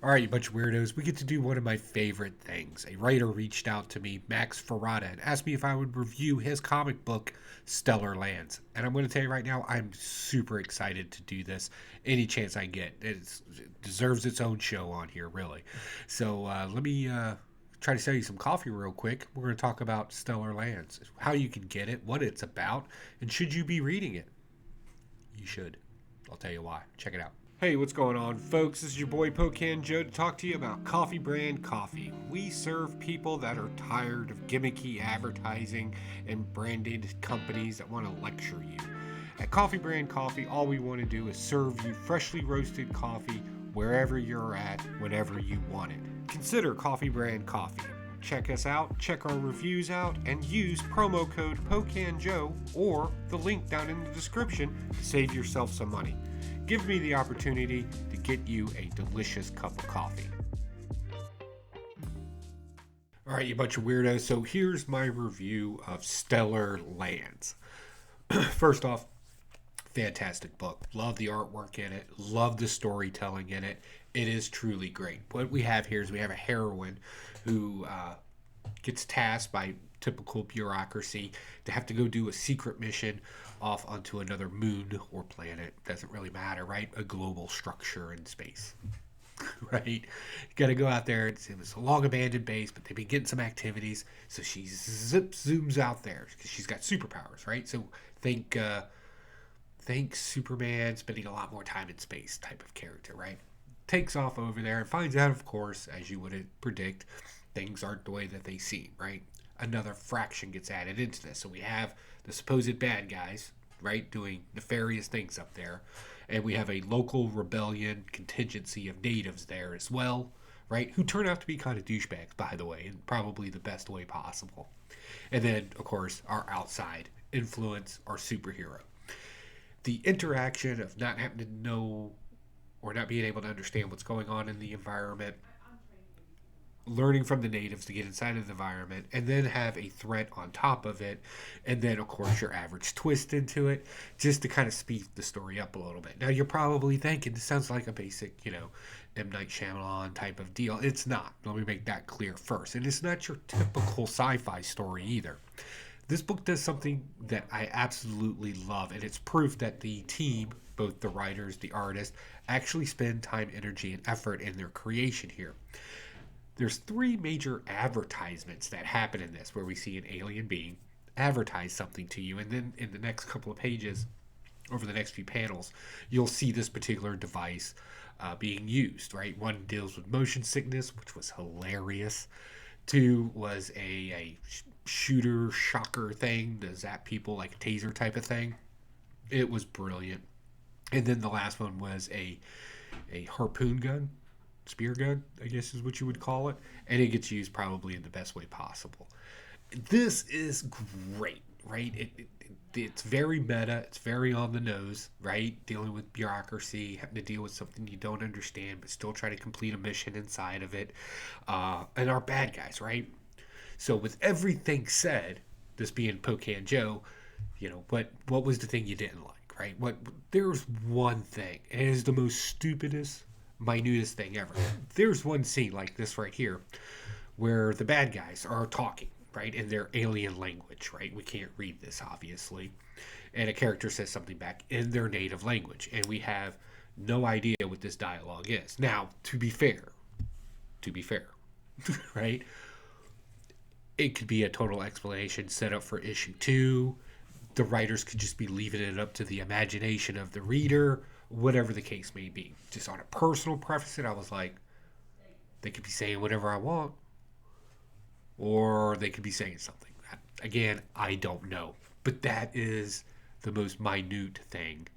All right, you bunch of weirdos. We get to do one of my favorite things. A writer reached out to me, Max Ferrata, and asked me if I would review his comic book, Stellarlands. And I'm going to tell you right now, I'm super excited to do this any chance I get. It deserves its own show on here, really. So let me try to sell you some coffee real quick. We're going to talk about Stellar Lands, how you can get it, what it's about, and should you be reading it? You should. I'll tell you why. Check it out. Hey, what's going on, folks? This is your boy Pocan Joe to talk to you about Coffee Brand Coffee. We serve people that are tired of gimmicky advertising and branded companies that want to lecture you. At Coffee Brand Coffee, all we want to do is serve you freshly roasted coffee wherever you're at, whenever you want it. Consider Coffee Brand Coffee. Check us out, check our reviews out, and use promo code POCANJOE or the link down in the description to save yourself some money. Give me the opportunity to get you a delicious cup of coffee. All right, you bunch of weirdos. So here's my review of Stellar Lands. First off, fantastic book. Love the artwork in it. Love the storytelling in it. It is truly great. What we have here is we have a heroine who gets tasked by typical bureaucracy to have to go do a secret mission off onto another moon or planet. Doesn't really matter, right? A global structure in space. Right? You got to go out there. It was a long abandoned base, but they've been getting some activities. So she zooms out there because she's got superpowers, right? So think think Superman spending a lot more time in space type of character, right? Takes off over there and finds out, of course, as you would predict, things aren't the way that they seem, right? Another fraction gets added into this. So we have the supposed bad guys, right, doing nefarious things up there. And we have a local rebellion contingency of natives there as well, right, who turn out to be kind of douchebags, by the way, in probably the best way possible. And then, of course, our outside influence, our superhero. The interaction of not having to know or not being able to understand what's going on in the environment, learning from the natives to get inside of the environment, and then have a threat on top of it, and then, of course, your average twist into it, just to kind of speed the story up a little bit. Now, you're probably thinking, this sounds like a basic, M. Night Shyamalan type of deal. It's not. Let me make that clear first. And it's not your typical sci fi story either. This book does something that I absolutely love, and it's proof that the team, both the writers, the artists, actually spend time, energy, and effort in their creation here. There's three major advertisements that happen in this where we see an alien being advertise something to you, and then in the next couple of pages, over the next few panels, you'll see this particular device being used, right? One deals with motion sickness, which was hilarious. Two was a shooter shocker thing to zap people like a taser type of thing. It was brilliant. And then the last one was a harpoon gun, spear gun, I guess is what you would call it, and it gets used probably in the best way possible. This is great, right? It's very meta. It's very on the nose, right? Dealing with bureaucracy, having to deal with something you don't understand, but still try to complete a mission inside of it, and our bad guys, right? So with everything said, this being Pocan Joe, what was the thing you didn't like, right? What there's one thing, and it is the most stupidest, minutest thing ever. There's one scene like this right here, where the bad guys are talking, right, in their alien language, right? We can't read this, obviously. And a character says something back in their native language, and we have no idea what this dialogue is. Now, to be fair, right? It could be a total explanation set up for issue two. The writers could just be leaving it up to the imagination of the reader, whatever the case may be. Just on a personal preference, I was like, they could be saying whatever I want, or they could be saying something. Again, I don't know. But that is the most minute thing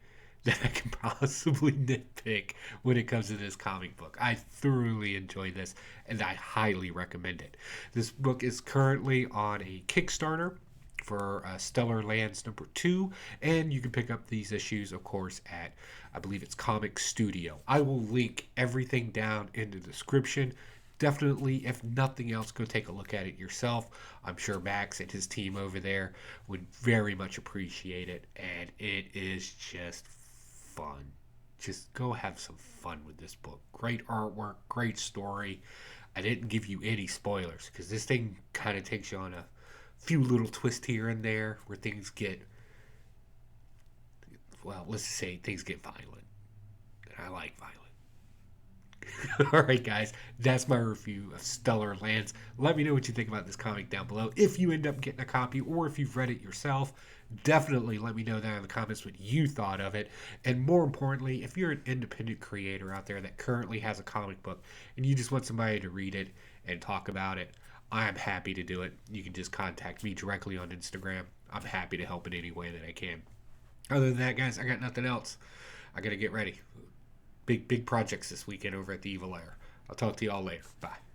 that I can possibly nitpick when it comes to this comic book. I thoroughly enjoy this, and I highly recommend it. This book is currently on a Kickstarter for Stellar Lands number 2, and you can pick up these issues, of course, at, I believe it's Comic Studio. I will link everything down in the description. Definitely, if nothing else, go take a look at it yourself. I'm sure Max and his team over there would very much appreciate it, and it is just fun. just go have some fun with this book. Great artwork, great story. I didn't give you any spoilers because this thing kind of takes you on a few little twists here and there where things get, well, let's just say things get violent. And I like violence. All right, guys, that's my review of Stellarlands. Let me know what you think about this comic down below. If you end up getting a copy or if you've read it yourself, definitely let me know down in the comments what you thought of it. And more importantly, if you're an independent creator out there that currently has a comic book and you just want somebody to read it and talk about it, I'm happy to do it. You can just contact me directly on Instagram. I'm happy to help in any way that I can. Other than that, guys, I got nothing else. I got to get ready. Big projects this weekend over at the Evil Air. I'll talk to you all later. Bye.